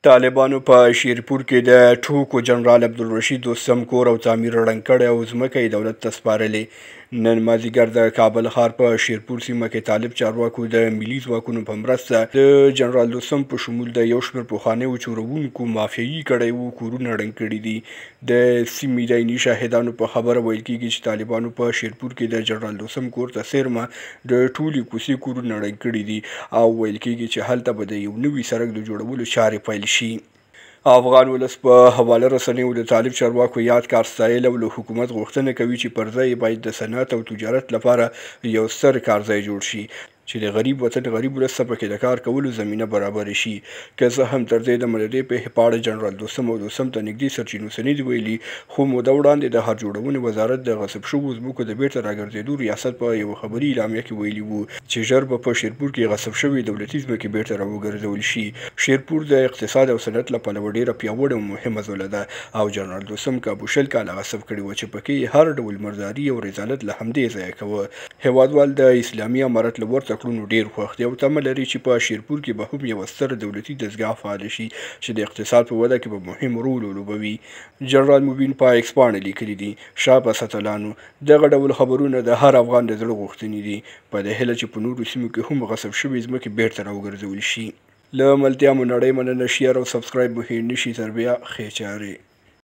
طالبانو په شیرپور کې د ټوکو جنرال عبدالرشید دوستم کور او تعمیر ړنګ کړی او ځمکه یې دولت ته سپارلې. نن مازدیګر د کابل ښار په شیرپور سیمه کې طالب چارواکو د ملي ځواکونو په مرسته د جنرال دوستم په شمول د یو شمېر پخوانیو چورونکو مافیایي کړی وو کورونه ړنګ کړي دي. د سیمې د عیني شاهدانو په خبره ویل کېږي چې طالبانو په شیرپور کې د جنرال دوستم کور ته څیرمه د ټولې کوڅې کورونه ړنګ کړي دي او ویل کېږي چې هلته به د یو نوي سړک د جوړولو چارې پیل شي. افغان ولس په حواله رسنیو د طالب چارواکو یاد کار ستایل او له حکومت غوښتنه کوي چې پر ځای باید د صنعت او تجارت لپاره یو ستر کارځای جوړ شي چې د غریب وطن غریب ولس ته پکې د کار کولو زمینه برابر شي. که څه هم تر دې د ملدې په پاړه جنرال دوستم او دوستم ته نږدې سرچینو سنې ویلي خو موده وړاندې د ښار جوړونې وزارت د غصب شویو ځمکو د بیرته راګرځېدو ریاست په یو خبري اعلامیه کې ویلي وو چې ژر به په شیرپور کې غصب شوي دولتي ځمکې بیرته راوګرځول شي. شیرپور د اقتصاد او صنعت له پلوه ډېره پیاوړې او مهمه ځوله ده او جنرال دوستم کابو شل کاله غصب کړي وو چې پکې هر ډول مرداري او رذالت له همدې ځایه کوه. هیوادوال د اسلامي امارت له ورته کړنو ډېر خوښ دی او تمه لري چې په شیرپور کې به هم یوه ستره دولتي دستګاه فعاله شي چې د اقتصاد په وده کې به مهم رول ولوبوي. جنرال موبین په ایکس باندې لیکلي دي شاباس اتلانو دغه ډول خبرونه د هر افغان د زړه غوښتنې دي په دې هیله چې په نورو سیمو کې هم غصب شوي ځمکې بیرته راوګرځول شي. له ملتیا مو نړۍ مننه، شیر او سبسکرایب مو هېر نشي. تر بیا ښې چارې.